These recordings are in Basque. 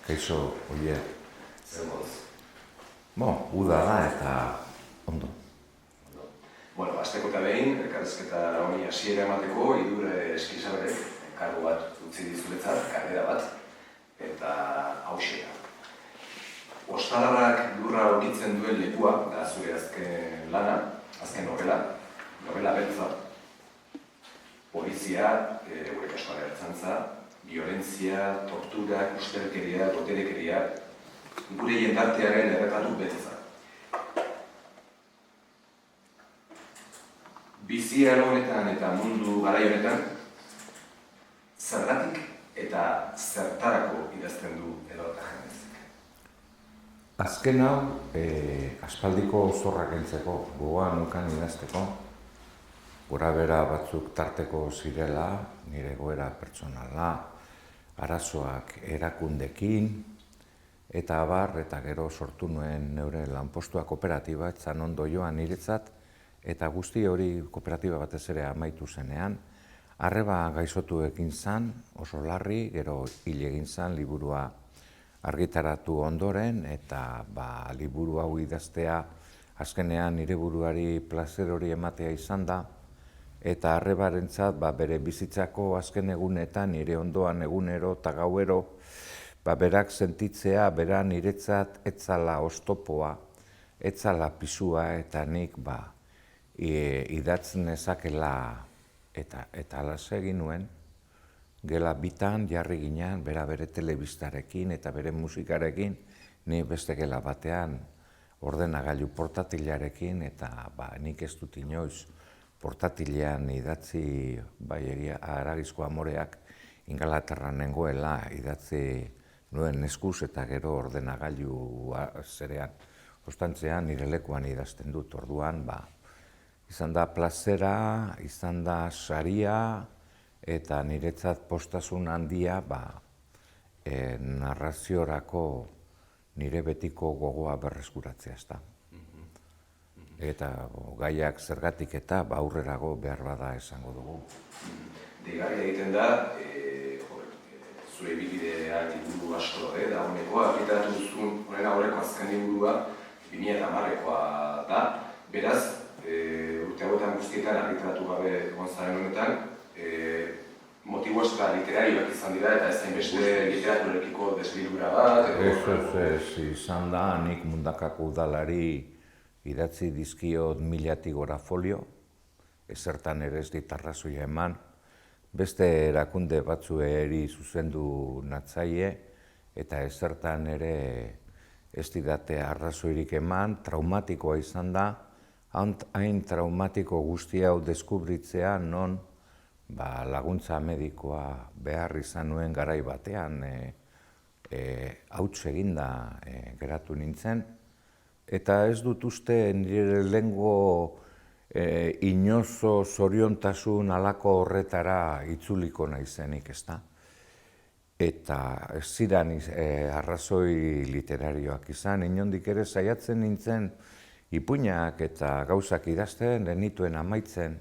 Kaixo, oie, Zer moduz. uda da eta ondo. Bueno, azteko eta behin, elkarrezketa honi hasiera emateko, Idur Eskizaberek kargu bat utzi dizuretzat, karrera bat, eta hauxe da. Ostalarrak lurra aurkitzen duen lekua, da zure azken lana, azken novela beltza. Polizia, gure kasuan ertzantza, violentzia, tortura, ustelkeria, boterekeria, gure jendartearen erretratu beltza. Bizi honetan eta mundu garai honetan, zergatik eta zertarako idazten du Edorta Jimenezek. Azken hau, aspaldiko zorrak heltzeko, gogoan nukan idazteko, gora bera batzuk tarteko zirela, nire goera pertsonala, arazoak erakundekin, eta abar, eta gero sortu nuen neure lanpostua kooperatiba, etzan ondo joan niretzat, eta guzti hori kooperatiba batez ere amaitu zenean, arreba gaixotu ekin zan, oso larri, gero hil egin zan liburua argitaratu ondoren, eta liburu hau idaztea azkenean nire buruari plazer hori ematea izan da, eta arrebarentzat bere bizitzako azken egunetan, nire ondoan egunero eta gauero, berak sentitzea, bera niretzat etzala oztopoa, etzala pisua, eta nik idatzen ezakela eta alas egin nuen, gela bitan jarri ginen, bere telebistarekin eta bere musikarekin, ni beste gela batean ordenagailu portatilarekin, eta nik ez dut inoiz portatilean idatzi, Haragizko Amoreak Ingalaterran nengoela idatzi nuen eskuz eta gero ordenagailu zerean. Ostantzean nire lekuan idazten dut, orduan, izan da plazera, izan da saria, eta niretzat postasun handia narraziorako nire betiko gogoa berreskuratzea ez da. Eta gaiak zergatik eta aurrerago behar bada esango dugu. Deigarria egiten da, zure ibilbidean liburu asko da honekoa, argitaratu duzun honen aurreko azken liburua 2010koa da, beraz, urte hauetan guztietan argitaratu gabe egon zaren honetan, motibo extra literarioak izan dira eta ez hainbeste literaturekiko deslibura bat. Ez, izan da, nik Mundakako udalari idatzi dizkiot 1000 gora folio, ezertan ere ez dit arrazoia eman, beste erakunde batzueri zuzendu natzaie, eta ezertan ere ez didate arrazoirik eman, traumatikoa izan da, hain traumatiko guzti hau deskubritzea non laguntza medikoa behar izan nuen garai batean hauts eginda geratu nintzen, eta ez dut uste nire lehengo inozo zoriontasun halako horretara itzuliko naizenik, ezta? Eta ez ziren arrazoi literarioak izan, inondik ere saiatzen nintzen ipuinak eta gauzak idazten, nituen amaitzen.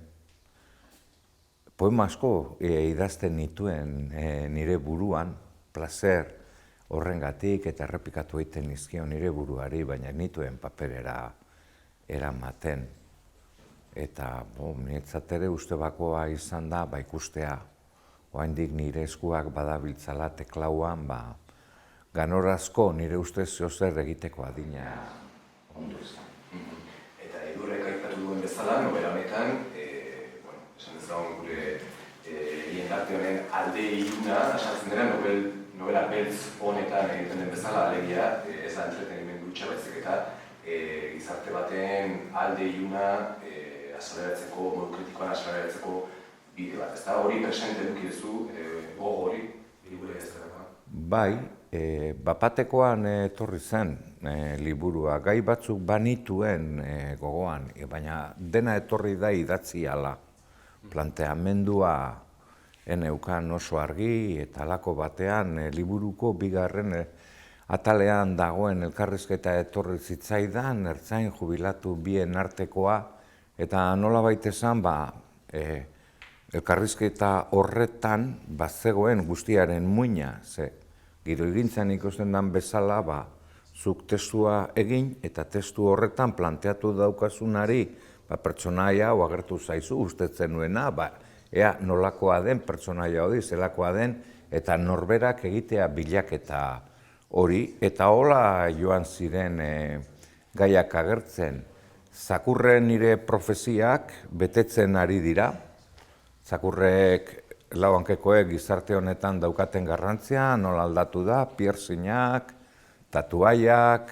Poema asko idazten nituen nire buruan, plazer horrengatik eta errepikatu egiten nizkion nire buruari, baina nituen paperera eramaten. Eta niretzat ere uste bakoa izan da ikustea, oraindik nire eskuak badabiltzala teklauan, ganorazko nire ustez zeozer egiteko adina ondo izan. Eta Idurrek aipatu duen bezala, novela honetan, esan dezagun gure jendarte honen alde iluna, asaltzen dira novela beltz honetan egiten den bezala, alegia, ez da entretenimendu hutsa baizik eta gizarte baten alde iluna asaleratzeko, modu kritikoan asaleratzeko bide bat. Ez da hori presente eduki duzu, gogo hori, liburu idazterakoan? Bai, bapatekoan etorri zen liburua, gai batzuk banituen gogoan, baina dena etorri da idatzi ala. Planteamendua eneukan oso argi eta halako batean liburuko bigarren atalean dagoen elkarrizketa etorri zitzaidan, ertzain jubilatu bien artekoa, eta nolabait esan elkarrizketa horretan zegoen guztiaren muina, ze Gidoigintzan ikusten den bezala, zuk testua egin eta testu horretan planteatu daukazunari pertsonaia hau agertu zaizu, ustetzen nuena, ea nolakoa den pertsonaia hori, zelakoa den, eta norberak egitea bilaketa hori, eta hola joan ziren gaiak agertzen. Zakurren nire profeziak betetzen ari dira, zakurrek lauankekoek gizarte honetan daukaten garrantzia, nola aldatu da, piercingak, tatuaiak,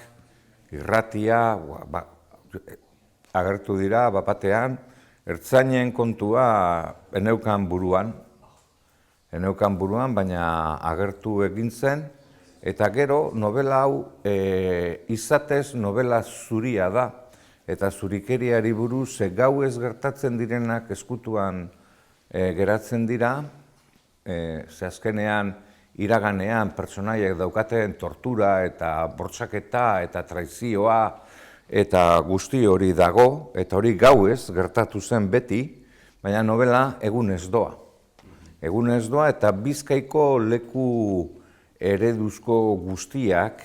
irratia, agertu dira batean, ertzainen kontua eneukan buruan, baina agertu egin zen, eta gero novela hau izatez novela zuria da, eta zurikeriari buruz gau ez gertatzen direnak eskutuan geratzen dira, ze azkenean iraganean pertsonaiek daukaten tortura eta bortxaketa eta traizioa eta guzti hori dago, eta hori gauez gertatu zen beti, baina novela egunez doa. Egunez doa eta Bizkaiko leku ereduzko guztiak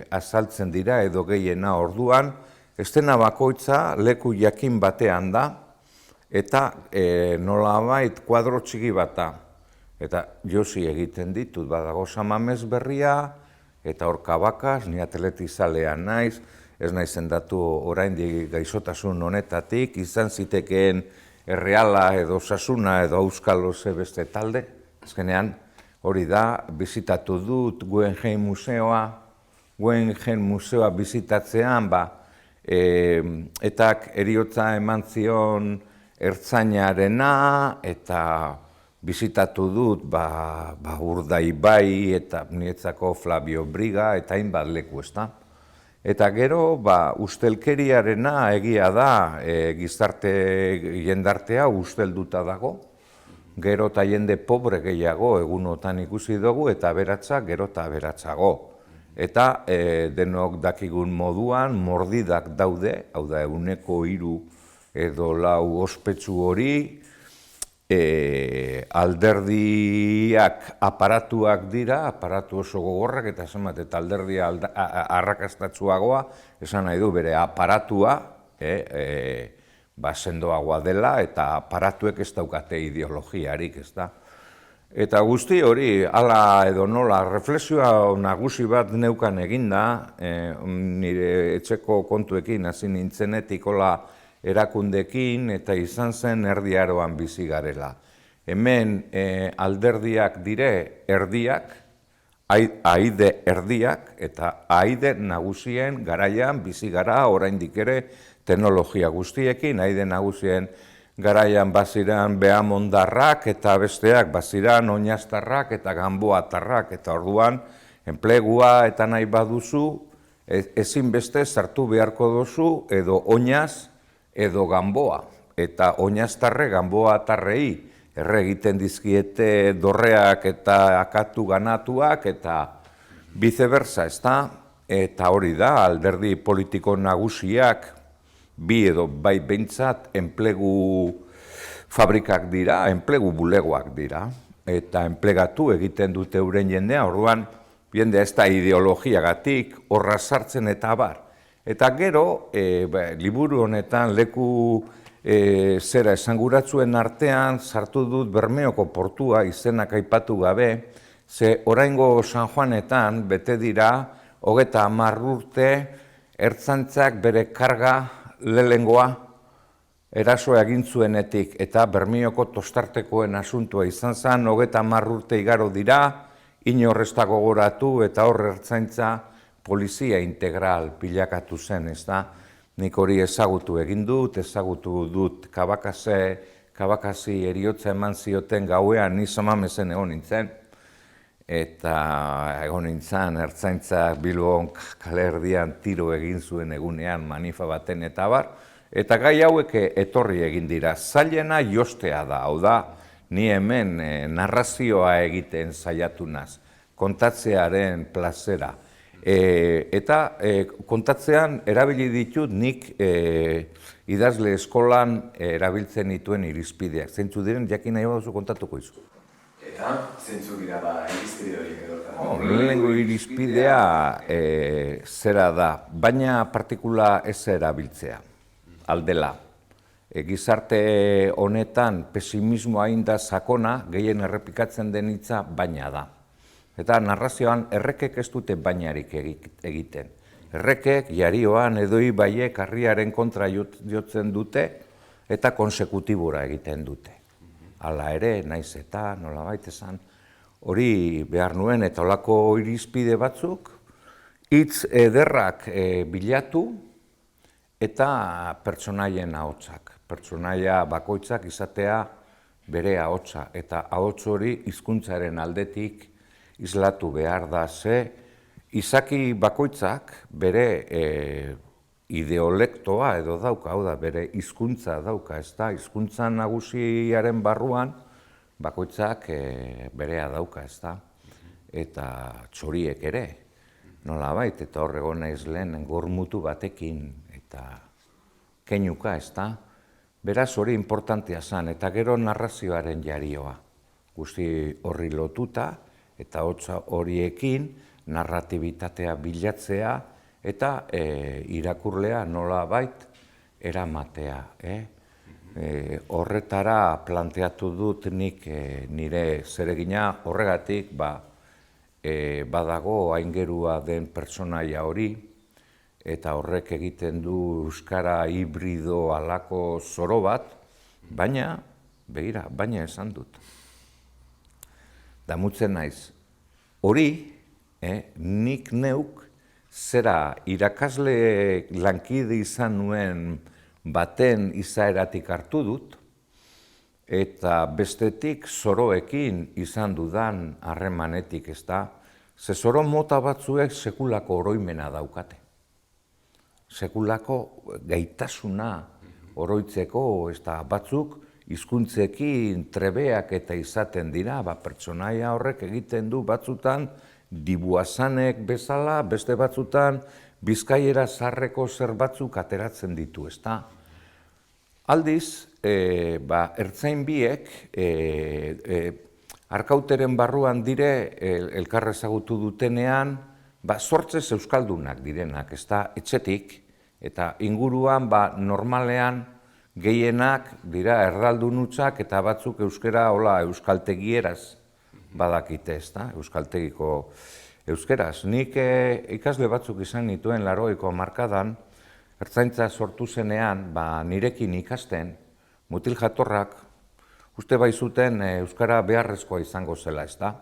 azaltzen dira edo gehiena orduan, estena bakoitza leku jakin batean da, eta nolabait kuadro txiki bat da. Eta josi egiten ditut, badago Samamez berria, eta hor Kabakaz, ni atletizalea naiz, ez naiz sendatu oraindik gaixotasun honetatik, izan zitekeen Erreala edo Osasuna edo Auskalo ze beste talde. Azkenean hori da, bizitatu dut Guggenheim museoa bizitatzean, etak eriotza eman zion ertzainarena, eta bizitatu dut Urdaibai eta niretzako Flavio Briga eta hainbat leku, ezta. Eta gero, ustelkeriarena egia da, gizarte jendartea ustelduta dago, gero eta jende pobre gehiago egunotan ikusi dugu, eta aberatzak gero eta aberatzago. Eta denok dakigun moduan mordidak daude, hau da 3 edo 4 ospetsu hori, alderdiak aparatuak dira, aparatu oso gogorrak, eta zenbat, eta alderdia arrakastatsuagoa, esan nahi du bere aparatua, sendoagoa dela, eta aparatuek ez daukate ideologiarik, ez da. Eta guzti hori, hala edo nola, reflexioa nagusi bat neukan eginda, nire etxeko kontuekin hasi nintzenetik hola erakundekin, eta izan zen Erdi Aroan bizi garela. Hemen alderdiak dire erdiak, aide erdiak, eta aide nagusien garaian bizi gara, oraindik ere teknologia guztiekin, aide nagusien garaian baziran behamondarrak, eta besteak baziran oinaztarrak eta ganboatarrak, eta orduan enplegua eta nahi baduzu, ezinbeste sartu beharko duzu edo oinaz, edo ganboa, eta oinaztarre ganboatarrei erregiten dizkiete dorreak eta akatu ganatuak, eta viceversa, ezta? Eta hori da, alderdi politiko nagusiak, bi edo bai behintzat enplegu fabrikak dira, enplegu bulegoak dira, eta enplegatu egiten dute euren jendea, orduan, jendea ez da ideologiagatik, horra sartzen eta abar. Eta gero, liburu honetan leku zera esanguratsuen artean sartu dut Bermeoko portua izenak aipatu gabe, ze oraingo San Juanetan bete dira 30 urte ertzaintzak bere karga lehengoa erasoa egin zuenetik, eta Bermeoko tostartekoen asuntua izan zen, 30 urte igaro dira, inor ez da gogoratu, eta hor ertzaintza polizia integral pilakatu zen, ez da? Nik hori ezagutu egin dut, ezagutu dut Kabakasi eriotza eman zioten gauean, ni Samamezen egon nintzen, eta egon nintzen ertzaintzak Bilbon kale erdian tiro egin zuen egunean manifa baten eta bar, eta gai hauek etorri egin dira. Zailena jostea da, hau da, ni hemen narrazioa egiten saiatu naz, kontatzearen plazera. Eta kontatzean erabili ditut nik idazle eskolan erabiltzen dituen irizpideak. Zeintzu diren, jakin nahi baduzu kontatuko izu. Eta, zentzuk dira irizpide horiek edo? Lehenengo irizpidea zera da, baina partikula ez erabiltzea, aldela. Gizarte honetan pesimismoa inda sakona, gehien errepikatzen den hitza baina da. Eta narrazioan errekek ez dute bainarik egiten. Errekek, jarioan edo ibaiek harriaren kontra jotzen dute eta konsekutibora egiten dute. Hala ere, naiz eta nolabait esan, hori behar nuen eta olako irizpide batzuk, hitz ederrak bilatu eta pertsonaien ahotsak. Pertsonaia bakoitzak izatea bere ahotsa eta ahots hori hizkuntzaren aldetik islatu behar da ze izaki bakoitzak bere ideolektoa edo dauka, hau da, bere hizkuntza dauka, ez da, hizkuntza nagusiaren barruan bakoitzak berea dauka, ez da, eta txoriek ere, nolabait, eta hor egon naiz lehen gormutu batekin eta keinuka, ez da, beraz hori importantea zen, eta gero narrazioaren jarioa, guzti horri lotuta, eta hotza horiekin narratibitatea bilatzea, eta irakurlea nolabait eramatea. Horretara planteatu dut nik nire zeregina horregatik badago aingerua den pertsonaia hori, eta horrek egiten du euskara hibrido alako zoro bat, baina, begira, baina esan dut. Damutzen naiz, hori, nik neuk, zera irakasle lankide izan nuen baten izaeratik hartu dut, eta bestetik zoroekin izan dudan harremanetik, ez da, ze zoro mota batzuek sekulako oroimena daukate. Sekulako gaitasuna oroitzeko, ez da, batzuk hizkuntzekin trebeak eta izaten dira, pertsonaia horrek egiten du batzutan, dibuazanek bezala, beste batzutan, bizkaiera zaharreko zer batzuk ateratzen ditu, ezta? Aldiz, ertzain biek, arkauteren barruan dire, elkar ezagutu dutenean, sortzez euskaldunak direnak, ezta, etxetik, eta inguruan, normalean, gehienak dira erdaldun hutsak eta batzuk euskera, euskaltegieraz, badakite, ez da, euskaltegiko euskeraz. Nik ikasle batzuk izan nituen 80ko hamarkadan, ertzaintza sortu zenean, nirekin ikasten, mutil jatorrak, uste baizuten euskara beharrezkoa izango zela, ez da.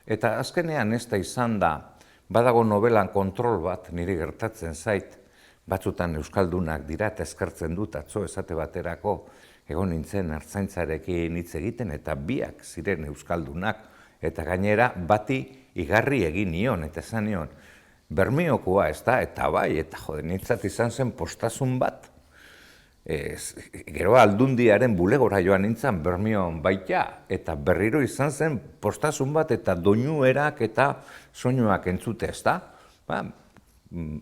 Eta azkenean ez da izan da, badago novelan kontrol bat, niri gertatzen zait, batzutan euskaldunak dira eta eskertzen dut, atzo esate baterako, egon nintzen ertzaintzarekin hitz egiten, eta biak ziren euskaldunak, eta gainera bati igarri egin nion, eta esan nion, Bermeokoa, ez da, eta bai, eta jode, nintzat izan zen postasun bat, gero aldundiaren bulegora joan nintzen Bermeon baita, eta berriro izan zen postasun bat, eta doinuerak eta soinuak entzute, ez da,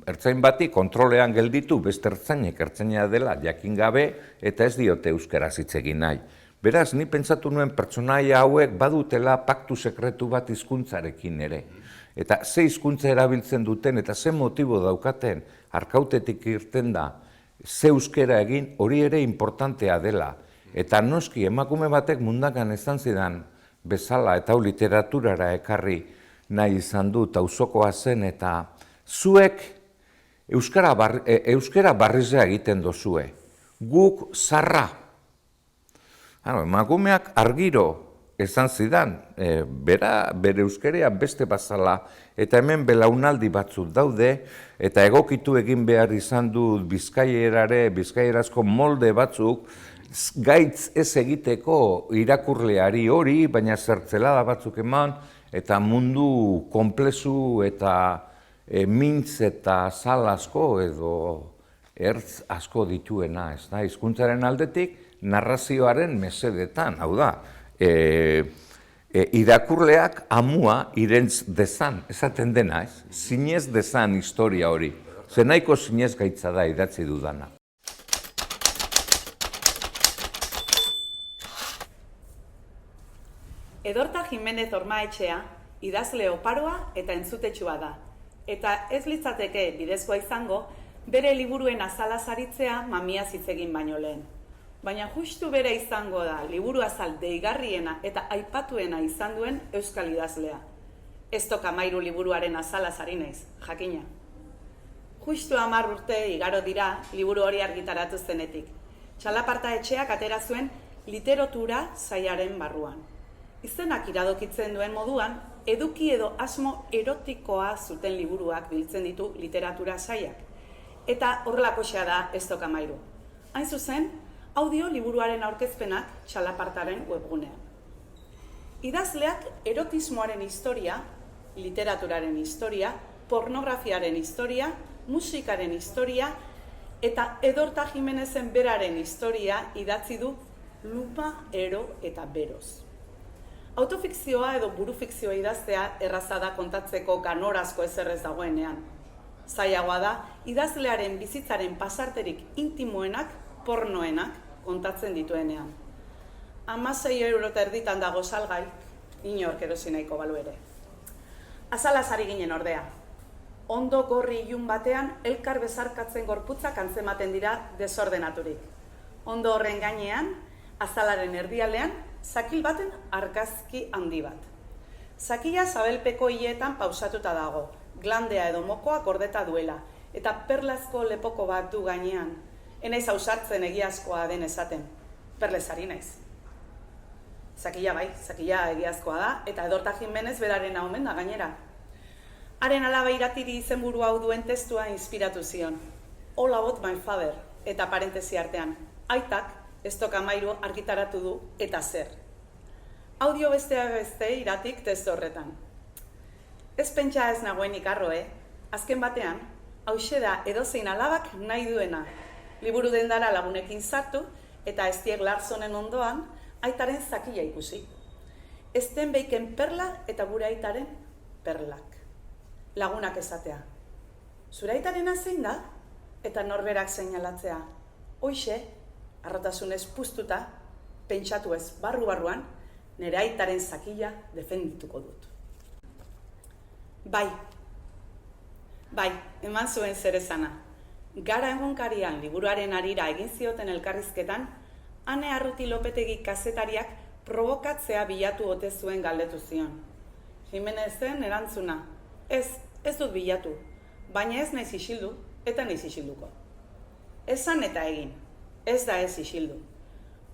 ertzain bati kontrolean gelditu, beste ertzaina dela jakin gabe, eta ez diote euskaraz hitz egin nahi. Beraz, ni pentsatu nuen pertsonaia hauek badutela paktu sekretu bat hizkuntzarekin ere. Eta ze hizkuntza erabiltzen duten eta ze motibo daukaten arkautetik irten da, ze euskera egin hori ere importantea dela. Eta noski emakume batek mundakan esan zidan bezala eta hau literaturara ekarri nahi izan dut auzokoa zen eta zuek euskara barrizea egiten dozue, guk zarra. Emakumeak argiro esan zidan, bere euskerea beste bazala, eta hemen belaunaldi batzuk daude, eta egokitu egin behar izan du bizkaierazko molde batzuk, gaitz ez egiteko irakurleari hori, baina zertzelada batzuk eman, eta mundu konplezu eta mintz eta zal asko edo ertz asko dituena, ez da, hizkuntzaren aldetik, narrazioaren mesedetan, hau da, irakurleak amua irentz dezan, esaten dena, ez? Zinez dezan historia hori, ze nahiko zinez gaitza da idatzi dudana. Edorta Jimenez Ormaetxea idazle oparoa eta entzutetsua da, eta ez litzateke bidezkoa izango bere liburuen azalaz aritzea mamiaz hitz egin baino lehen. Baina justu bere izango da liburu azal deigarriena eta aipatuena izan duen euskal idazlea. Ez Tokamairu liburuaren azalaz ari naiz, jakina. Justu 10 urte igaro dira liburu hori argitaratu zenetik. Txalaparta etxeak atera zuen literatura sailaren barruan. Izenak iradokitzen duen moduan, eduki edo asmo erotikoa zuten liburuak biltzen ditu literatura sailak. Eta horrelakoxea da Ez Tokamairu. Hain zuzen, audio liburuaren aurkezpenak Txalapartaren webgunean. Idazleak erotismoaren historia, literaturaren historia, pornografiaren historia, musikaren historia eta Edorta Jimenezen beraren historia idatzi du lupa, ero eta beroz. Autofikzioa edo burufikzioa idaztea erraza da kontatzeko ganorazko ezerrez dagoenean. Zailagoa da idazlearen bizitzaren pasarterik intimoenak, pornoenak kontatzen dituenean. 16 € dago salgai, inork erosi nahiko balu ere. Azalaz ari ginen ordea. Ondo gorri ilun batean elkar bezarkatzen gorputzak antzematen dira desordenaturik. Ondo horren gainean, azalaren erdialean, zakil baten argazki handi bat. Zakila zabelpeko hileetan pausatuta dago, glandea edo mokoa gordeta duela, eta perlazko lepoko bat du gainean. Enaiz ausartzen egiazkoa den esaten, perlez ari naiz. Zakila bai, zakila egiazkoa da, eta Edorta Jimenez beraren omen da gainera. Haren alaba iratiri izenburu hau duen testua inspiratu zion. All About My Father, eta parentesi artean, aitak Ez Tokamairu argitaratu du eta zer. Audio besteak beste iratik testu horretan. Ez pentsa ez nagoenik harro, azken batean, hauxe da edozein alabak nahi duena. Liburu dendara lagunekin sartu eta Stieg Larssonen ondoan aitaren zakila ikusi. Steinbeiken perla eta gure aitaren perlak. Lagunak esatea. Zure aitarena zein da? Eta norberak seinalatzea. Hoixe, harrotasunez puztuta, pentsatu ez barru-barruan, nire aitaren zakila defendituko dut. Bai, eman zuen zer esana. Gara egunkarian liburuaren harira egin zioten elkarrizketan, Ane Arruti Lopetegi kazetariak probokatzea bilatu ote zuen galdetu zion. Jimenezen erantzuna, ez dut bilatu, baina ez naiz isildu eta naiz isilduko. Esan eta egin, ez da ez isildu.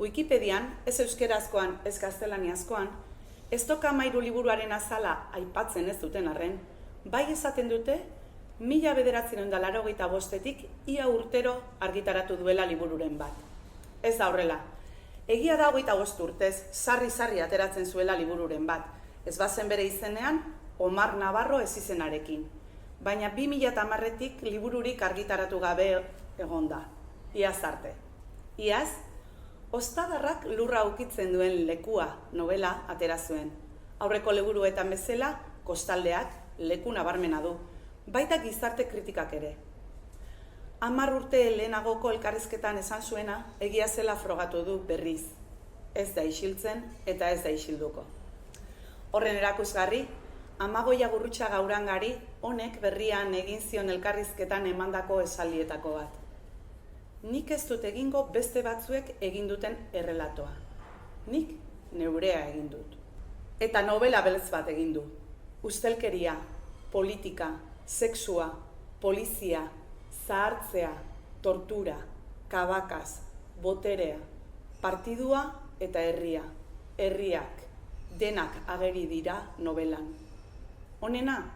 Wikipedian, ez euskerazkoan, ez gaztelaniazkoan, Ez Tokamairu liburuaren azala aipatzen ez duten arren, bai esaten dute, 1985 ia urtero argitaratu duela libururen bat. Ez da horrela. Egia da 25 urtez, sarri-sarri ateratzen zuela libururen bat. Ez bazen bere izenean, Omar Navarro ez izenarekin. Baina 2010-tik libururik argitaratu gabe egonda. Iaz arte. Iaz, Ostadarrak lurra ukitzen duen lekua novela atera zuen. Aurreko liburuetan bezala, kostaldeak leku nabarmena du. Baita gizarte kritikak ere. 10 urte lehenagoko elkarrizketan esan zuena, egia zela frogatu du berriz. Ez da isiltzen eta ez da isilduko. Horren erakusgarri, Amagoia Gurrutxaga Urangari honek berrian egin zion elkarrizketan emandako esaldietako bat. Nik ez dut egingo beste batzuek egin duten errelatoa. Nik neurea egin dut. Eta novela beltz bat egin du. Ustelkeria, politika, sexua, polizia, zahartzea, tortura, kabakaz, boterea, partidua eta herria. Herriak, denak ageri dira novelan. Honena,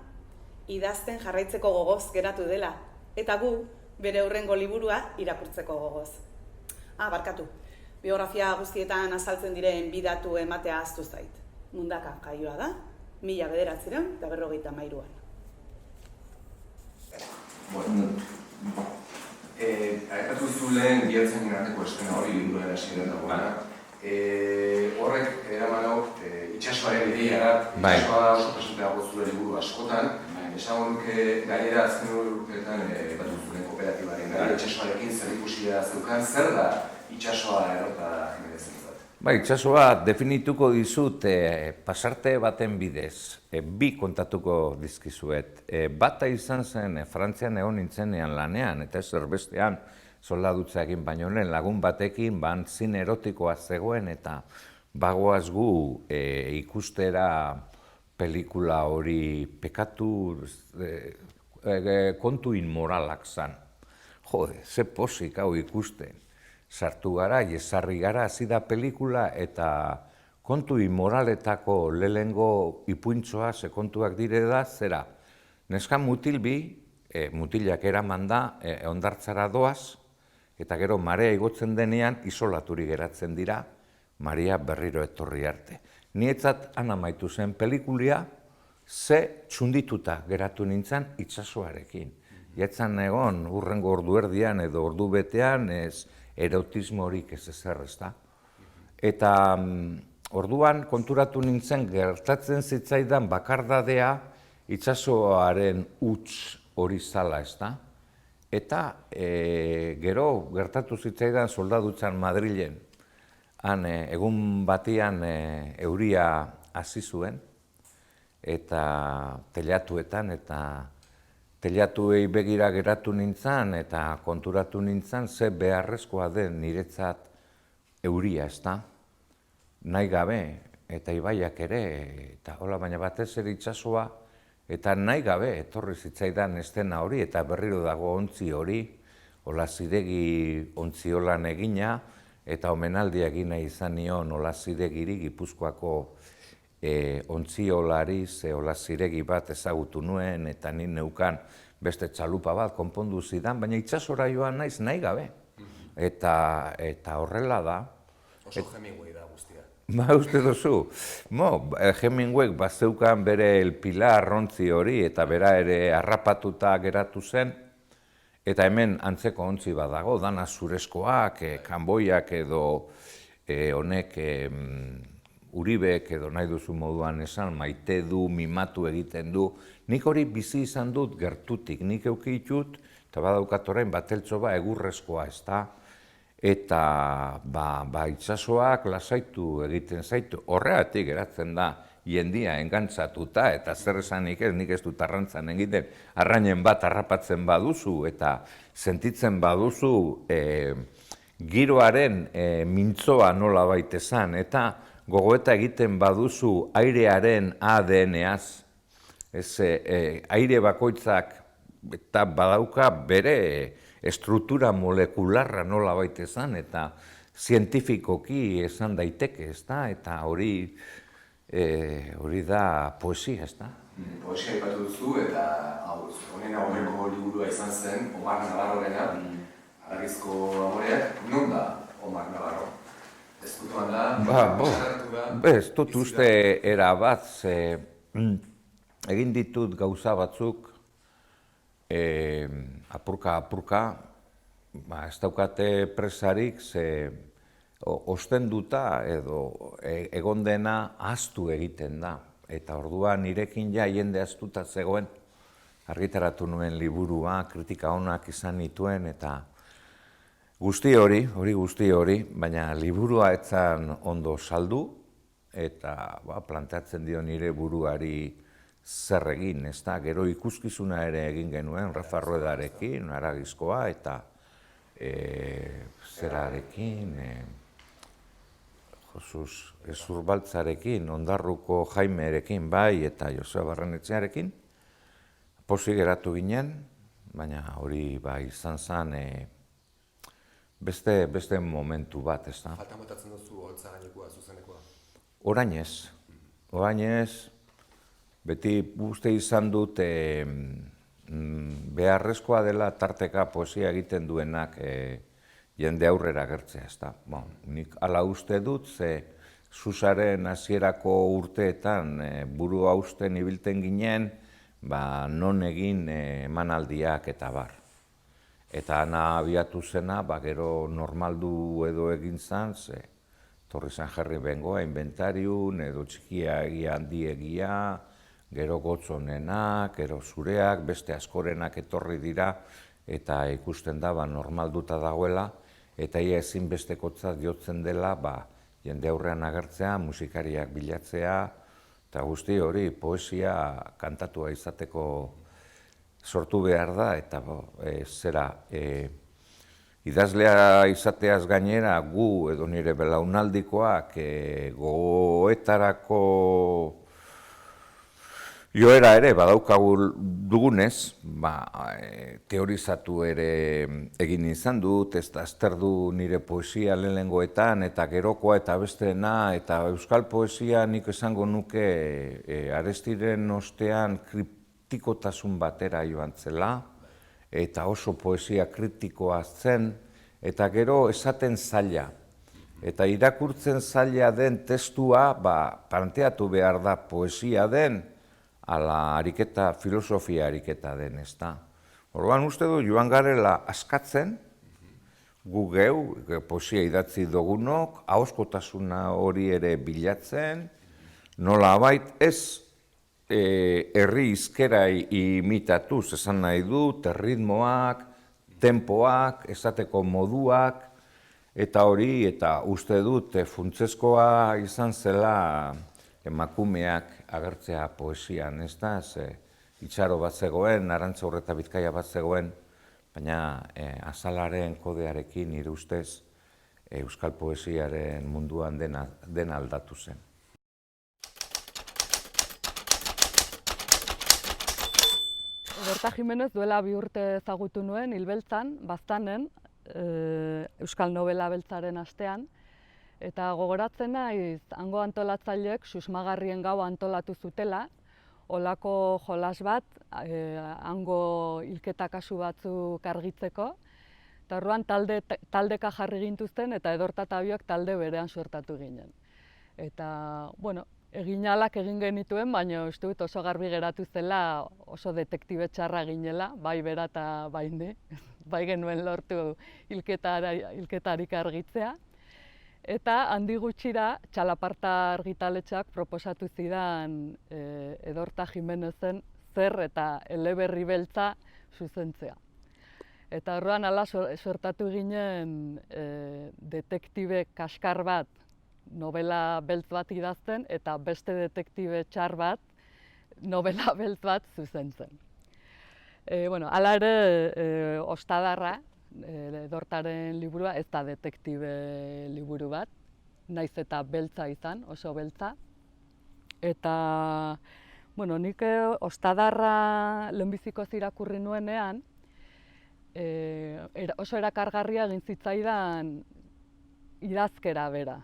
idazten jarraitzeko gogoz geratu dela, eta gu, bere hurrengo liburua irakurtzeko gogoz. Barkatu, biografia guztietan azaltzen diren bidatu ematea ahaztu zait. Mundaka jaioa da, 1953an. Bueno, aipatu zu lehen bihatzen arteko eskena hori liburuaren hasieran dagoena. Horrek eraman hau itxasoaren ideiara, itxasoa oso presente dago zure liburu askotan. Esango nuke gainera azken urteetan batu zuen kooperatibaren gara itxasoarekin zer ikusia zeukan, zer da itxasoa Edorta Jimenezentzat? Itsasoa definituko dizut pasarte baten bidez. Bi kontatuko dizkizuet. Bata izan zen Frantzian egon nintzenean lanean, eta ez erbestean soldadutza egin baino lehen lagun batekin zine erotikoa zegoen, eta bagoaz gu ikustera pelikula hori pekatu kontu inmoralak zan. Jode, ze posik hau ikusten. Sartu gara, jesarri gara, hasi da pelikula, eta kontu inmoraletako lehengo ipuintzoa, ze kontuak dire da, zera. Neska mutil bi, mutilak eraman da, hondartzara doaz, eta gero marea igotzen denean, isolaturi geratzen dira, Maria berriro etorri arte. Nietzat han amaitu zen pelikulia, ze txundituta geratu nintzen itsasoarekin. Jatzan egon, hurrengo ordu erdian edo ordu betean, ez erotismo horik ez ezer, ezta. Eta orduan konturatu nintzen gertatzen zitzaidan bakardadea itsasoaren huts hori zala, ezta. Eta gero gertatu zitzaidan soldadutzan Madrilen, han egun batian euria hasi zuen, eta telatuetan, eta telatuei begira geratu nintzen, eta konturatu nintzen ze beharrezkoa den niretzat euria, ezta? Nahi gabe, eta ibaiak ere, eta hola, baina batez ere itsasoa, eta nahi gabe etorri zitzaidan estena hori, eta berriro dago ontzi hori, Olazidegi ontziolan egina, eta omenaldia egina izan nion Olazidegiri Gipuzkoako ontziolari, ze Olaziregi bat ezagutu nuen, eta ni neukan beste txalupa bat konpondu zidan, baina itsasora joan naiz nahi gabe. Eta horrela da. Oso Hemingway da guztia. Uste duzu. Hemingway bazeukan bere El Pilar ontzi hori, eta bera ere harrapatuta geratu zen, eta hemen antzeko ontzi bat dago, dana zurezkoak, kanboiak edo honek Uribek edo nahi duzu moduan esan, maite du, mimatu egiten du. Nik hori bizi izan dut gertutik, nik eukitut, eta badaukat orain bateltxo egurrezkoa, ez da? Eta itsasoak lasaitu egiten zaitu, horregatik geratzen da jendia engantzatuta, eta zer esanik ez, nik ez dut arrantzan egiten, arrainen bat harrapatzen baduzu, eta sentitzen baduzu giroaren mintzoa nola baitezan, eta gogoeta egiten baduzu airearen ADN-az, aire bakoitzak eta badauka bere estruktura molekularra nola baitezan, eta zientifikoki esan daiteke, ezta? Eta hori da poesia, ezta? Poesia ipatu duzu, eta honen aurreko liburua izan zen, Omar Navarrorena, Haragizko amoreak, non da Omar Navarro? Ezkutuan da, ez dut uste erabat, egin ditut gauza batzuk apurka, ez daukate presarik, ostenduta edo egon dena ahaztu egiten da. Eta orduan nirekin ja jende ahaztuta zegoen, argitaratu nuen liburua, kritika onak izan nituen, eta guzti hori, baina liburua etzan ondo saldu, eta planteatzen dio nire buruari zer egin, ez da, gero ikuskizuna ere egin genuen, Rafa Ruedarekin, Haragizkoa, eta zerarekin, Jesus Ezurbaltzarekin, Ondarruko Jaimerekin, bai, eta Joseba Barrenetxearekin, pozik geratu ginen, baina hori izan zen, beste momentu bat, ez da. Faltan botatzen duzu holtza gainekoa, zuzenekoa? Orainez, beti uste izan dut beharrezkoa dela tarteka poesia egiten duenak jende aurrera gertzea, ez da. Nik hala uste dut, ze Susaren hasierako urteetan burua usten ibilten ginen, non egin emanaldiak eta bar. Eta ana abiatu zena, gero normaldu edo egin zan, ze Torri San Jarri bengoa, inventariun, edo txikia egia, handi egia, gero gotzonenak, gero zureak, beste askorenak etorri dira, eta ikusten da normalduta dagoela, eta ia ezinbestekotzat jotzen dela jende aurrean agertzea, musikariak bilatzea, eta guzti hori poesia kantatua izateko sortu behar da, eta idazlea izateaz gainera gu edo nire belaunaldikoak gogoetarako joera ere badaukagu dugunez, teorizatu ere egin izan dut, ez da azterdu nire poesia lehenengoetan eta gerokoa eta besteena, eta euskal poesia nik esango nuke Arestiren ostean kritikotasun batera joan zela, eta oso poesia kritikoa zen, eta gero esaten zaila. Eta irakurtzen zaila den testua, planteatu behar da poesia den, ala ariketa, filosofia ariketa den, ez da. Orduan uste du, joan garela askatzen, gu geu, poesia idatzi dugunok, ahoskotasuna hori ere bilatzen, nola abait ez herri hizkera imitatuz, esan nahi dut, ritmoak, tempoak, esateko moduak, eta hori, eta uste dut, funtsezkoa izan zela emakumeak agertzea poesian, ez da, Itxaro bat zegoen, Arantza Urreta Bizkaia bat zegoen, baina azalaren kodearekin nire ustez euskal poesiaren munduan dena aldatu zen. Edorta Jimenez duela 2 urte ezagutu nuen, Hilbeltzan, Baztanen, euskal novela beltzaren astean, eta gogoratzen naiz, hango antolatzaileek susmagarrien gaua antolatu zutela, olako jolas bat, hango hilketa kasu batzuk argitzeko, eta orduan taldeka jarri gintuzten eta Edorta eta biok talde berean suertatu ginen. Eta, bueno, eginalak egin genituen, baina uste dut oso garbi geratu zela oso detektibe txarra ginela, bai bera eta bai ni, bai genuen lortu hilketarik argitzea. Eta handi gutxira Txalaparta argitaletxeak proposatu zidan Edorta Jimenezen Zer eta Eleberri beltza zuzentzea. Eta orduan hala suertatu ginen detektibe kaskar bat, novela beltz bat idazten, eta beste detektibe txar bat, novela beltz bat zuzentzen. Hala ere, Ostadarra, Edortaren liburua, ez da detektibe liburu bat, naiz eta beltza izan, oso beltza. Eta, nik Ostadarra lehenbizikoz irakurri nuenean, oso erakargarria egin zitzaidan idazkera bera.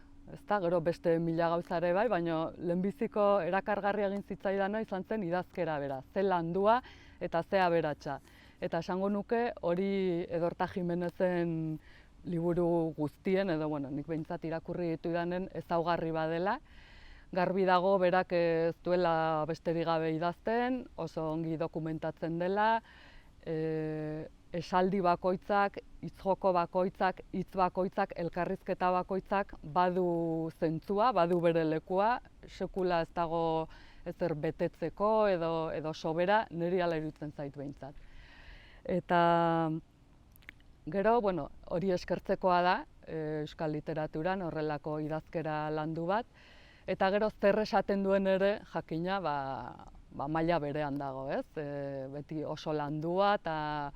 Gero beste 1000 gauzare bai, baina lehenbiziko erakargarria egin zitzaidana izan zen idazkera bera, ze landua eta ze aberatsa. Eta esango nuke hori Edorta Jimenezen liburu guztien, edo nik behintzat irakurri ditudanen ezaugarri badela. Garbi dago berak ez duela besterik gabe idazten, oso ongi dokumentatzen dela, esaldi bakoitzak, hitzjoko bakoitzak, hitz bakoitzak, elkarrizketa bakoitzak badu zentzua, badu bere lekua, sekula ez dago ezer betetzeko edo sobera, niri hala iruditzen zait behintzat. Eta gero, hori eskertzekoa da euskal literaturan horrelako idazkera landu bat, eta gero zer esaten duen ere jakina maila berean dago, ez? Beti oso landua eta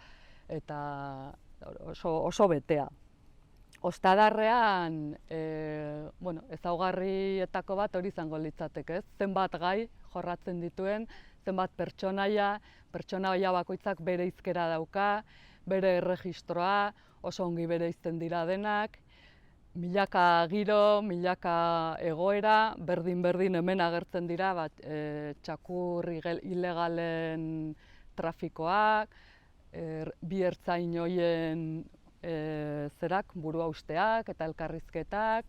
oso betea. Ostadarrean, ezaugarrietako bat hori izango litzateke, ez? Zenbat gai jorratzen dituen, zenbat pertsonaia bakoitzak bere hizkera dauka, bere erregistroa, oso ongi bereizten dira denak, milaka giro, milaka egoera, berdin hemen agertzen dira txakur ilegalen trafikoak, bi ertzain horien buruhausteak eta elkarrizketak,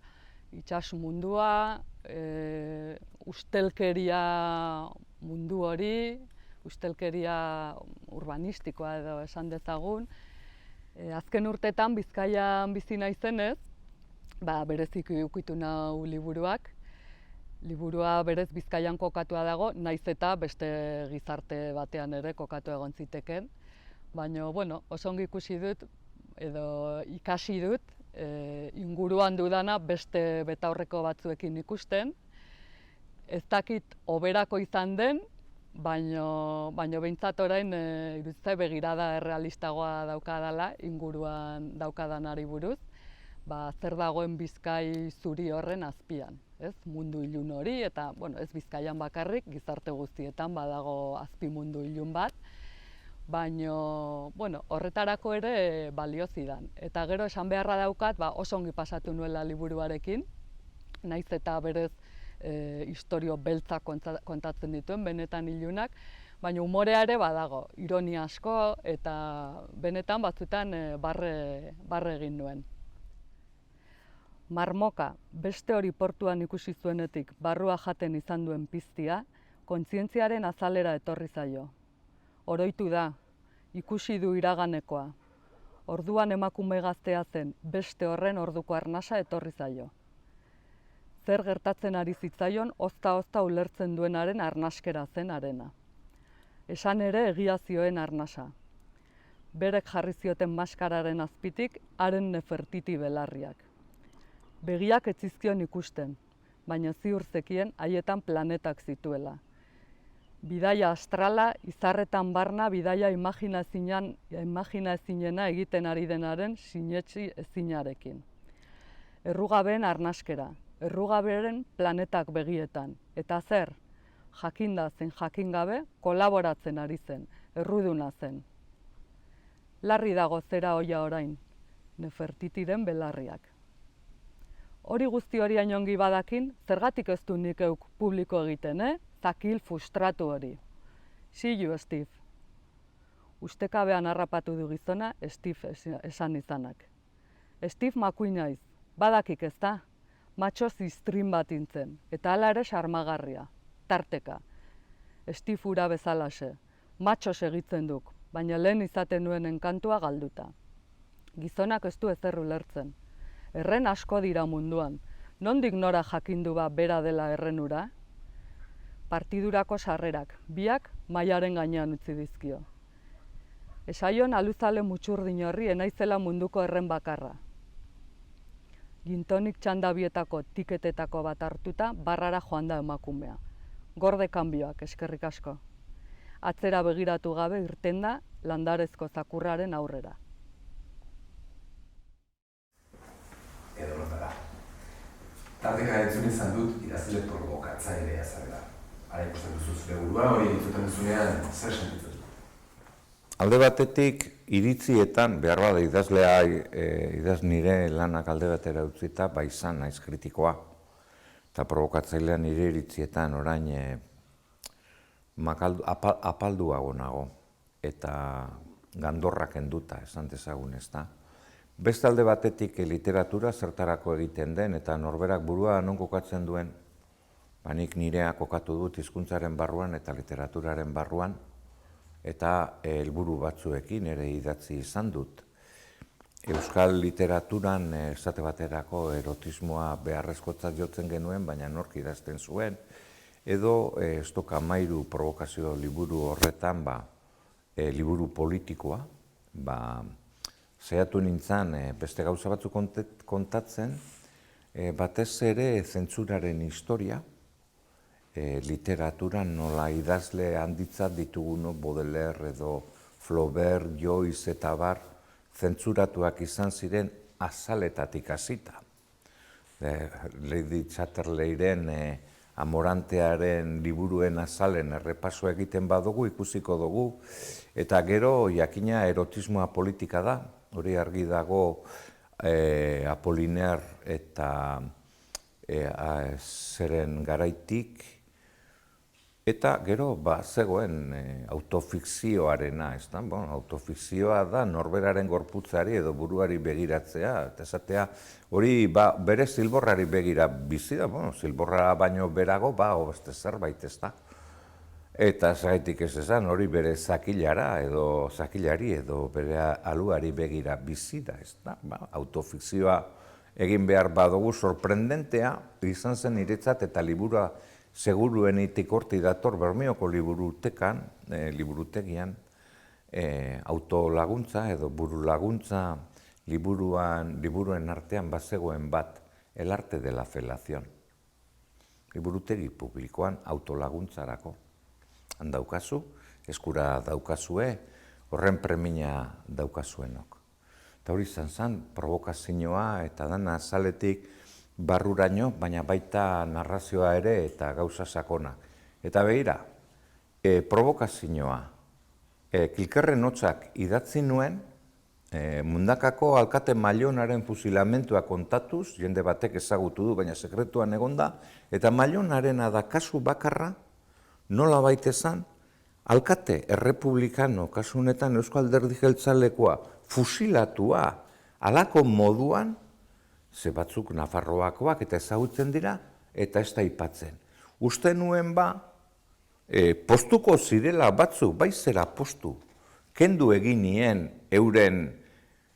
itsas mundua, ustelkeria mundu hori, ustelkeria urbanistikoa edo esan dezagun. Azken urtetan Bizkaian bizi naizenez, bereziki ukitu nau liburuak. Liburua berez Bizkaian kokatua dago, naiz eta beste gizarte batean ere kokatu egon ziteken. Baina, oso ongi ikusi dut, edo ikasi dut, inguruan dudana beste betaurreko batzuekin ikusten. Ez dakit hoberako izan den, baino behintzat orain iruditzen begirada errealistagoa daukadala inguruan daukadanari buruz, zer dagoen Bizkai zuri horren azpian, ez? Mundu ilun hori eta, ez Bizkaian bakarrik, gizarte guztietan badago azpi mundu ilun bat, baino, horretarako ere balio zidan. Eta gero esan beharra daukat, oso ongi pasatu nuela liburuarekin, naiz eta berez istorio beltzak kontatzen dituen, benetan ilunak, baina umorea ere badago, ironia asko eta benetan batzuetan barre egin nuen. Marmoka, beste hori portuan ikusi zuenetik barrua jaten izan duen piztia, kontzientziaren azalera etorri zaio. Oroitu da, ikusi du iraganekoa. Orduan emakume gaztea zen, beste horren orduko arnasa etorri zaio. Zer gertatzen ari zitzaion, ozta ulertzen duenaren arnaskera zen arena. Esan ere egia zioen arnasa. Berek jarri zioten maskararen azpitik, haren Nefertiti belarriak. Begiak ez zizkion ikusten, baina ziur zekien haietan planetak zituela. Bidaia astrala, izarretan barna, bidaia imaginaezinena egiten ari denaren sinetsi ezinarekin. Errugabeen arnaskera, errugaberen planetak begietan. Eta zer? Jakinda zen jakingabe, kolaboratzen ari zen, erruduna zen. Larri dago zera oia orain, Nefertitiren belarriak. Hori guzti hori ongi badakin, zergatik ez du nik euk publiko egiten, zakil frustratu hori. See you, Steve. Ustekabean harrapatu du gizona, Steve esan izanak. Steve McQueen naiz, badakik ez da, matxo ziztrin bat intzen, eta hala ere sarmagarria, tarteka. Steve ura bezalaxe, matxo segitzen duk, baina lehen izaten nuen enkantua galduta. Gizonak ez du ezer ulertzen. Erren asko dira munduan, nondik nora jakindu bera dela errenura? Partidurako sarrerak, biak mailaren gainean utzi dizkio. Esaion aluzale mutxurdin horri enaizela munduko erren bakarra. Gintonik txandabietako tiketetako bat hartuta barrara joan da emakumea. Gorde kanbioak, eskerrik asko. Atzera begiratu gabe irten da landarezko zakurraren aurrera. Edo notara. Tarteka entzun izan dut idazle provokatzailea zarela. Ara ikusten duzu zure burua, hori entzuten duzunean zer sentitzen? Alde batetik, iritzietan, behar bada idazlea, nire lanak alde batera utzita, izan naiz kritikoa. Eta provokatzailean nire iritzietan orain apalduago nago. Eta gandorrak enduta, esan dezagun ez da. Beste alde batetik literatura zertarako egiten den, eta norberak burua non kokatzen duen, nik nirea kokatu dut hizkuntzaren barruan eta literaturaren barruan, eta helburu batzuekin ere idatzi izan dut. Euskal literaturan esate baterako erotismoa beharrezkotzat jotzen genuen, baina nork idazten zuen, edo Stok 13 provokazio liburu horretan, liburu politikoa, saiatu nintzen beste gauza batzuk kontatzen, batez ere zentzuraren historia, literaturan nola idazle handitzat ditugun Baudelaire edo Flaubert, Joyce eta bar, zentzuratuak izan ziren azaletatik hasita. Lady Chatterleyren Amorantearen liburuen azalen errepaso egiten badugu, ikusiko dugu, eta gero jakina erotismoa politika da, hori argi dago Apollinaire eta zeren garaitik, eta gero zegoen autofikzioarena, autofikzioa da norberaren gorputzari edo buruari begiratzea, eta esatea hori bere zilborrari begira bizi da, zilborra baino berago, beste zerbait ez da. Eta zaitik ez esan hori bere zakilari edo bere aluari begira bizi da, ez da. Autofikzioa egin behar badugu sorprendentea izan zen niretzat eta liburua seguruenetik horti dator Bermeoko liburutegian autolaguntza edo burulaguntza liburuen artean bazegoen bat, El arte de la felación. Liburutegi publikoan autolaguntzarako. Han daukazu, eskura daukazue, horren premia daukazuenok. Eta hori izan zen, provokazioa eta dana azaletik barruraino, baina baita narrazioa ere eta gauza sakona. Eta behira, provokazioa, Kilkerren hotzak idatzi nuen, Mundakako alkate Mailonaren fusilamentua kontatuz, jende batek ezagutu du, baina sekretuan egonda, eta Mailonarena da kasu bakarra, nola baitezan, alkate errepublikano, kasu honetan Eusko Alderdi Jeltzalekoa, fusilatua, halako moduan, ze batzuk Nafarroakoak eta ezagutzen dira, eta ez da aipatzen. Uste nuen postuko zirela batzuk, bai zera postu, kendu egin nien euren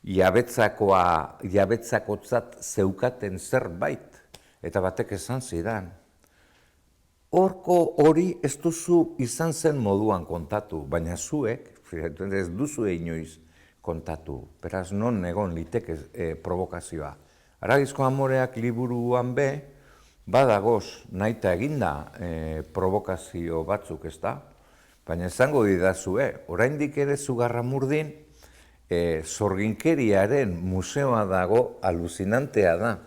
jabetzakotzat zeukaten zerbait, eta batek esan zidan. Horko hori ez duzu izan zen moduan kontatu, baina zuek, ez duzu inoiz kontatu, beraz non egon liteke provokazioa. Aragizko Amoreak liburuan badagoz nahita eginda provokazio batzuk, ez da? Baina esango didazue, oraindik ere Zugarramurdin sorginkeriaren museoa dago, aluzinantea da.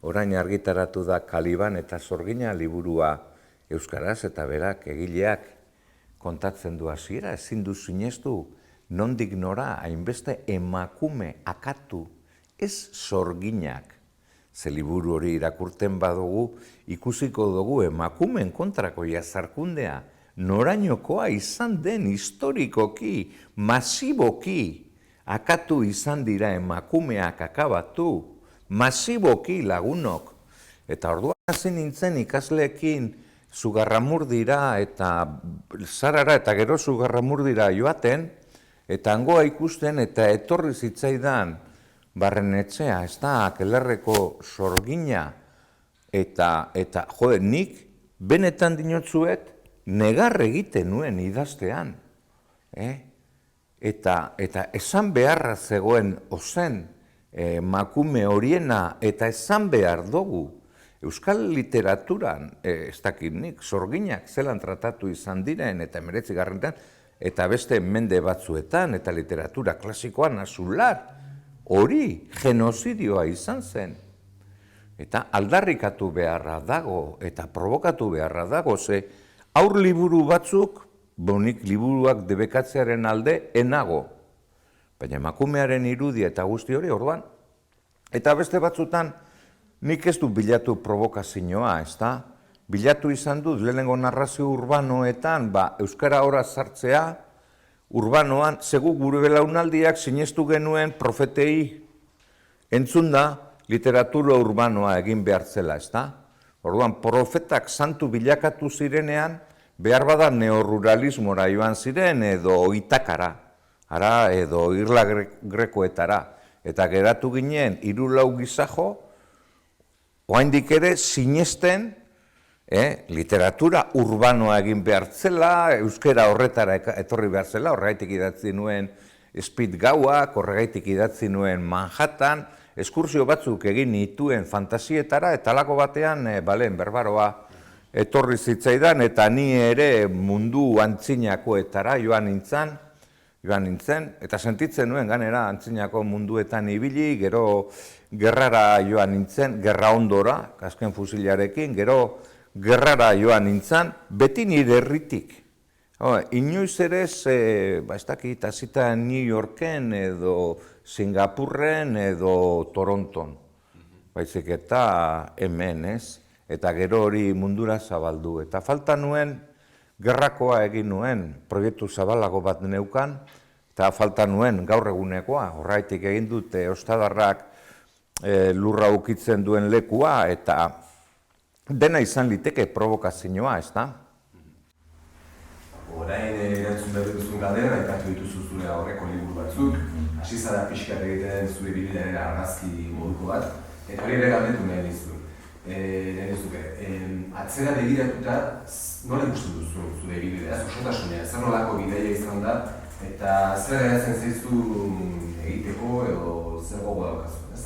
Orain argitaratu da Kaliban eta Sorgina liburua euskaraz, eta berak egileak kontatzen du hasiera, ezin du sinestu, nondik nora hainbeste emakume akatu, ez Sorginak. Ze liburu hori irakurten badugu, ikusiko dugu emakumeen kontrako jazarkundea, norainokoa izan den historikoki, masiboki, akatu izan dira emakumeak akabatu, masiboki lagunok. Eta orduan hasi nintzen ikasleekin Zugarramurdira eta Zarara eta gero Zugarramurdira joaten, eta hangoa ikusten eta etorri zitzaidan Barrenetxea, ez da, Kelerreko Sorgina, eta jode, nik benetan dinotzuet negar egiten nuen idaztean. Eta esan beharra zegoen ozen makume horiena, eta esan behar dugu. Euskal literaturan, ez dakit nik, Sorginak zelan tratatu izan diren, eta 19. Eta beste mende batzuetan, eta literatura klasikoan azular, hori genozidioa izan zen. Eta aldarrikatu beharra dago, eta provokatu beharra dago, ze aur liburu batzuk, bonik liburuak debekatzearen alde enago. Baina emakumearen irudia eta guzti hori orduan. Eta beste batzutan, nik ez du bilatu provokazioa, ez da? Bilatu izan dut, lehenengo narrazio urbanoetan, euskara hora sartzea, urbanoan, segu gure belaunaldiak sinestu genuen profetei entzun da literatura urbanoa egin behar zela, ez da? Orduan, profetak santu bilakatu zirenean, behar bada neoruralismora joan ziren edo Itakara, edo Irla Grekoetara, eta geratu ginen 3-4 gizajo, oraindik ere sinesten, literatura urbanoa egin behar zela, euskera horretara etorri behar zela, horregaitik idatzi nuen Speed Gauak, horregaitik idatzi nuen Manhattan, eskursio batzuk egin nituen fantasietara, eta alako batean, berbaroa etorri zitzaidan, eta ni ere mundu antzinakoetara joan nintzen, eta sentitzen nuen ganera antzinako munduetan ibili, gero gerrara joan nintzen, gerra ondora, azken fusilarekin, gero gerrara joan nintzen, beti nire herritik. Inoiz ere, ez dakit, hasita New Yorken edo Singapurren edo Toronton. Baizik eta hemen, ez? Eta gero hori mundura zabaldu. Eta falta nuen, gerrakoa egin nuen, proiektu zabalago bat neukan, eta falta nuen gaur egunekoa, horraitik egin dute ostadarrak lurra ukitzen duen lekua, eta dena izan liteke provokazioa, ez da? Orain erantzun berri duzun galdera, aipatu dituzu zure aurreko liburu batzuk, hasi zara pixkat egiten zure bidearen argazki moduko bat, eta hori ere galdetu nahi dizuke. Atzera begiratuta, nola ikusten duzu zure bidea, osotasunean, zer nolako bideia izan da Eta zer eratzen zaizu egiteko edo zer gogo daukazu, ez?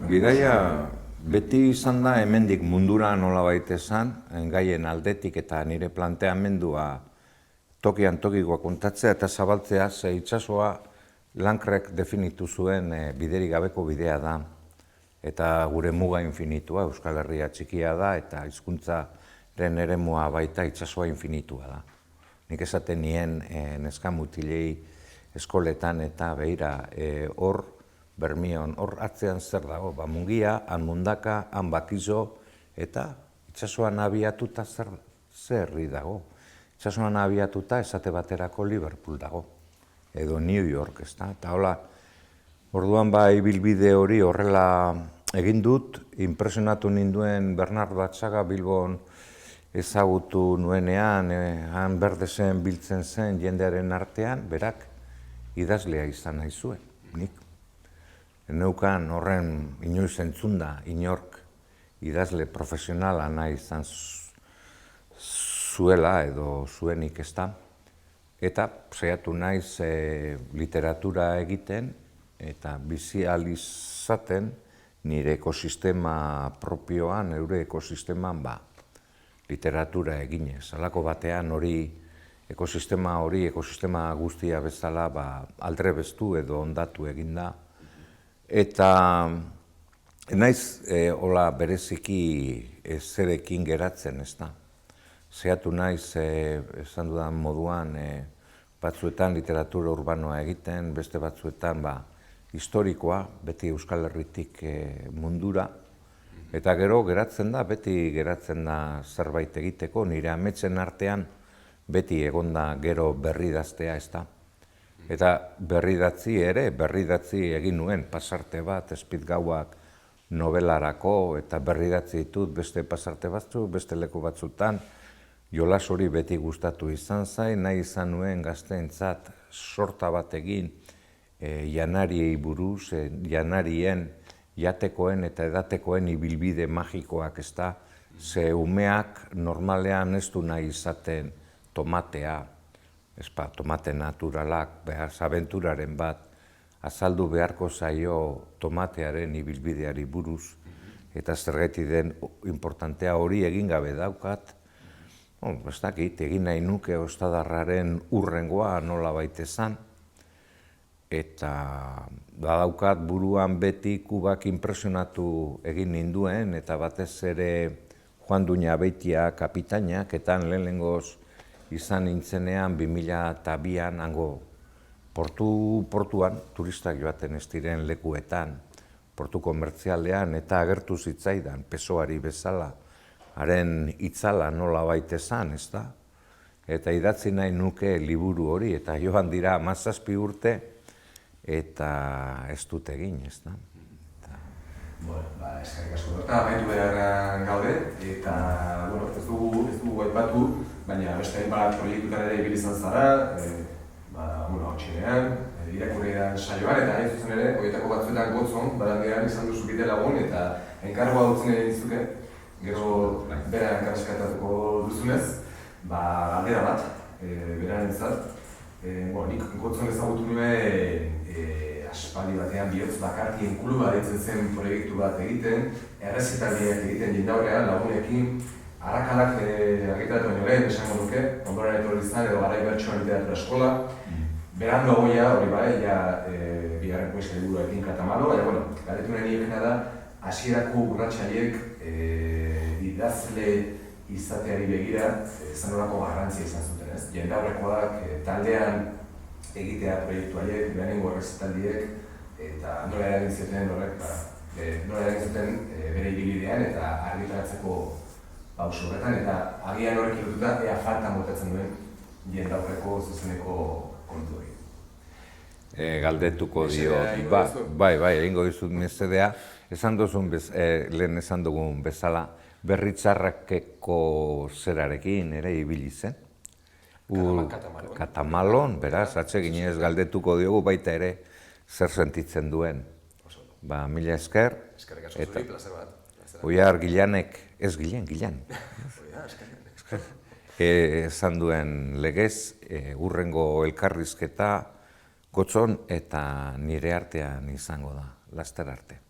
Bidaia beti izan da hemendik mundura nolabait esan, gaien aldetik eta nire planteamendua tokian tokikoa kontatzea eta zabaltzea, ze itsasoa Lankrek definitu zuen biderik gabeko bidea da. Eta gure muga infinitua, Euskal Herria txikia da eta hizkuntzaren eremua baita itsasoa infinitua da. Nik esaten nien neska mutilei eskoletan eta beira hor Bermion, hor atzean zer dago, mungia, han mundaka, han bakizo, eta itsasoan abiatuta zer herri dago. Itsasoan abiatuta esate baterako Liverpool dago, edo New York, ez da? Eta hola, orduan ibilbide hori horrela egin dut, impresionatu ninduen Bernard Batxaga Bilbon ezagutu nuenean, han berdezen biltzen zen jendearen artean, berak idazlea izan nahi zuen, nik. Neukan horren inoiz entzunda, inork idazle profesionala nahi izan zuela edo zuenik ez da. Eta saiatu naiz literatura egiten eta bizi ahal izaten nire ekosistema propioan, eure ekosisteman literatura eginez. Halako batean ekosistema guztia bezala aldrebestu edo ondatu eginda. Eta naiz hola bereziki zerekin geratzen, ez da. Saiatu naiz, esan dudan moduan, batzuetan literatura urbanoa egiten, beste batzuetan historikoa, beti Euskal Herritik mundura. Eta gero geratzen da, beti geratzen da zerbait egiteko, nire ametsen artean beti egonda gero berridaztea, ez da. Eta berridatzi egin nuen pasarte bat, Espitgauak novelarako, eta berridatzi ditut beste pasarte batzuk, beste leku batzutan. Jolas hori beti gustatu izan zain, nahi izan nuen gazteentzat sorta bat egin janariei buruz, janarien jatekoen eta edatekoen ibilbide magikoak, ez da, ze umeak normalean ez du nahi izaten tomatea, tomate naturalak, abenturaren bat, azaldu beharko zaio tomatearen ibilbideari buruz, eta zergatik den importantea hori egin gabe daukat. Ez dakit, egin nahi nuke ostadarraren urrengoa nola baitezan, eta daukat buruan beti Kubak impresionatu egin ninduen, eta batez ere Juan Duñabeitia kapitainak, eta lehenengoz izan nintzenean 2002an hango portuan, turistak joaten ez diren lekuetan, portu komertzialean, eta agertu zitzaidan, Pesoari bezala, haren itzala nola baitezan, ez da? Eta idatzi nahi nuke liburu hori, eta joan dira 17 urte, eta ez dut egin, ez da? Eskerrik asko berta, amaitu beharrean gaude, eta ez dugu aipatu, baina beste hainbat proiektutan ere ibili izan zara, hotxinean, irakurrian saioan, eta hain zuzen ere, horietako batzuetan gotzon, barandean izan duzu bide lagun, eta enkargoa dutzen ere dizuke, gero bera enkarrizkatatuko duzunez, galdera bat, beraren zat. Nik gotzon ezagutu nuen aspaldi batean bihotz bakartien kluba ditzen zen proiektu bat egiten, errezitaldiak egiten jendaurrean lagunekin, arrakalak argitaratu baino lehen, esango duke, ondoren etorri izan edo garai bertsoan literatura eskola. Berandu hori bigarren poesia liburuekin Katamalo, baina, galdetu nahi niekena da, hasierako urratsaiek idazle izateari begira, zen horako garrantzia izan zuten, ez? Jendaurrekoak taldean egitea proiektu haiek, lehenengo errezitaldiek, eta nola eragin zuten horrek, nola eragin zuten bere ibilbidean eta argitaratzeko pauso horretan, eta agian horrek irututa ea faltan botatzen duen jendaurreko zuzeneko kontu hori. Galdetuko dio, egingo dizut mesedea, lehen esan dugun bezala, Berritzarrakeko zerarekin ere ibili zen. Katamalon, beraz, atseginez galdetuko diogu baita ere zer sentitzen duen. Mila esker. Eskerrik asko zuri, plazer bat. Oiar Gilanek, ez Gilan. esan duen legez, hurrengo elkarrizketa Gotzon eta nire artean izango da, laster arte.